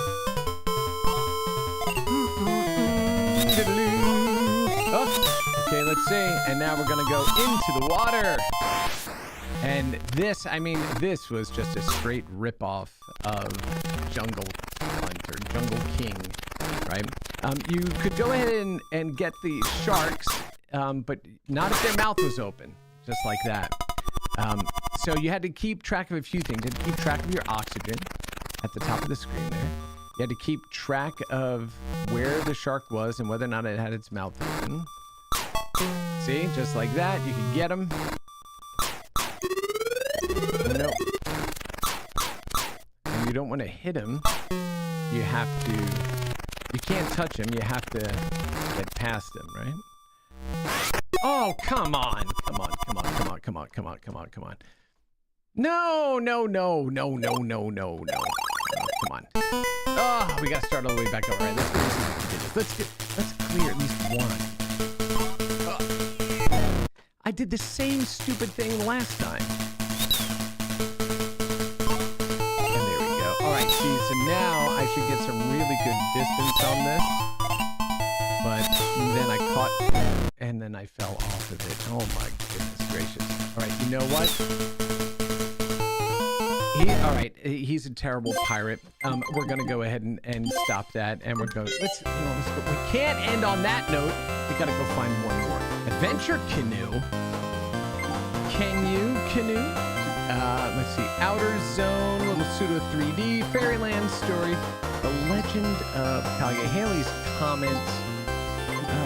Oh, okay, let's see. And now we're going to go into the water. And this was just a straight ripoff of Jungle Hunt or Jungle King, right? You could go ahead and get the sharks, but not if their mouth was open, just like that. So you had to keep track of a few things. You had to keep track of your oxygen at the top of the screen there. You had to keep track of where the shark was and whether or not it had its mouth open. See, just like that, you could get them. Nope. And you don't want to hit him. You can't touch him. You have to get past him, right? Oh, come on. Come on. No. Come on. Oh, we got to start all the way back up. All right, let's clear at least one. Oh. I did the same stupid thing last time. And there we go. All right, see, so now I should get some really good distance on this. But then I caught, and then I fell off of it. Oh my goodness gracious. All right, you know what? All right, he's a terrible pirate. We're gonna go ahead and stop that, and we're going. Let's go. We can't end on that note. We gotta go find one more. Adventure canoe. Can you canoe? Let's see. Outer Zone, little pseudo 3D, Fairyland Story, The Legend of Kage Haley's Comet,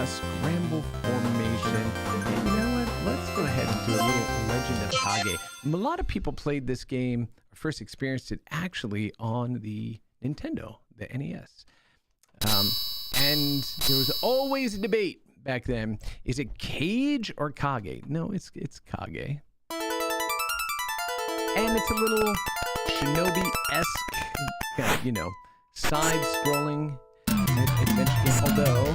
Scramble Formation. And you know what? Let's go ahead and do a little Legend of Kage. A lot of people played this game, first experienced it actually on the Nintendo, the NES. And there was always a debate back then. Is it Cage or Kage? No, it's Kage. And it's a little shinobi-esque, you know, side-scrolling adventure game. Although,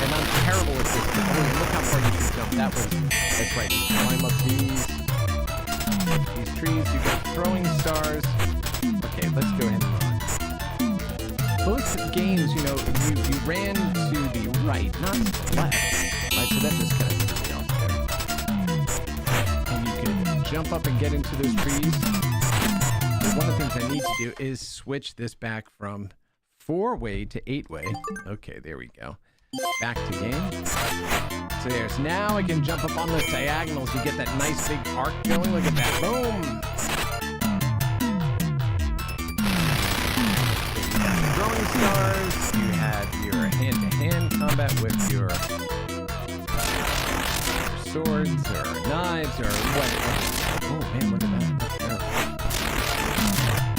and I'm terrible at this, but look how far you can jump. That's right. You climb up these trees. You got throwing stars. Okay, let's go ahead and run. Both games, you know, you ran to the right, not to the left. Right, so that just kind of threw me off there. And you can jump up and get into those trees. But one of the things I need to do is switch this back from 4-way to 8-way. Okay, there we go. Back to game. So there's now I can jump up on those diagonals. You get that nice big arc going. Look at that. Boom. Throwing stars. You have your hand-to-hand combat with your swords or knives or whatever. Oh man, look at that.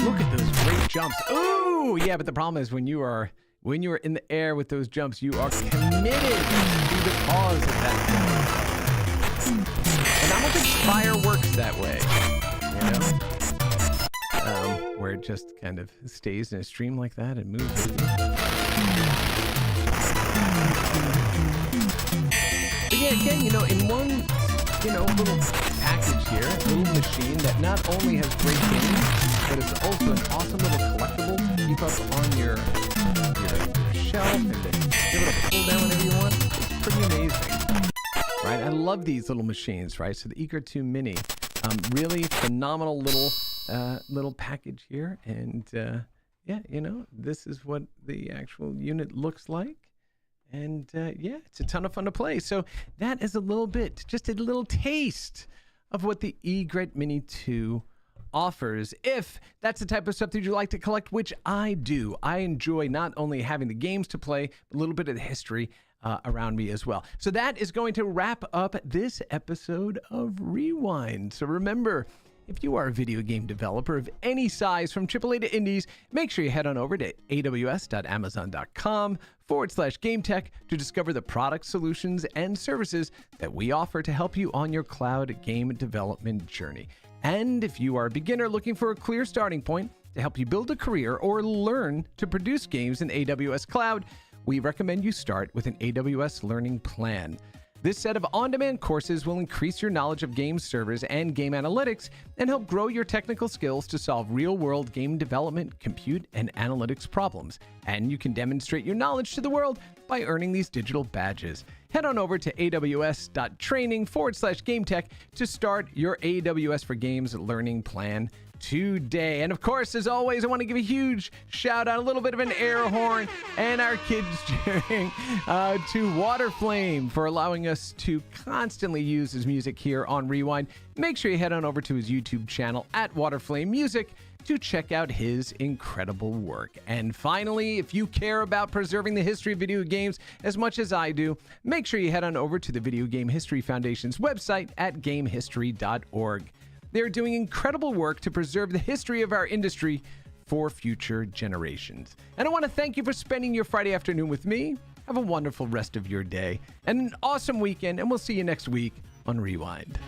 Look at those great jumps. Ooh, yeah, but the problem is when you are in the air with those jumps, you are committed to the cause at that point. And I don't think fire works that way, you know? Where it just kind of stays in a stream like that and moves with you. But yeah, again, you know, in one, you know, little package here, a little machine that not only has great games, but it's also an awesome little collectible to keep up on your shelf and to be able to pull down whenever you want. It's pretty amazing, right? I love these little machines, right? So the Egret II Mini, really phenomenal little package here, and yeah, you know, this is what the actual unit looks like. And yeah, it's a ton of fun to play. So that is a little bit, just a little taste of what the Egret Mini 2 offers. If that's the type of stuff that you like to collect, which I do. I enjoy not only having the games to play, but a little bit of the history around me as well. So that is going to wrap up this episode of Rewind. So remember, if you are a video game developer of any size, from AAA to indies, make sure you head on over to aws.amazon.com/GameTech to discover the products, solutions, and services that we offer to help you on your cloud game development journey. And if you are a beginner looking for a clear starting point to help you build a career or learn to produce games in AWS Cloud, we recommend you start with an AWS Learning Plan. This set of on-demand courses will increase your knowledge of game servers and game analytics and help grow your technical skills to solve real-world game development, compute, and analytics problems. And you can demonstrate your knowledge to the world by earning these digital badges. Head on over to aws.training/GameTech to start your AWS for Games learning plan today. And of course, as always, I want to give a huge shout out, a little bit of an air horn, and our kids cheering to Waterflame for allowing us to constantly use his music here on Rewind. Make sure you head on over to his YouTube channel at Waterflame Music to check out his incredible work. And finally, if you care about preserving the history of video games as much as I do, make sure you head on over to the Video Game History Foundation's website at gamehistory.org. They're doing incredible work to preserve the history of our industry for future generations. And I want to thank you for spending your Friday afternoon with me. Have a wonderful rest of your day and an awesome weekend, and we'll see you next week on Rewind.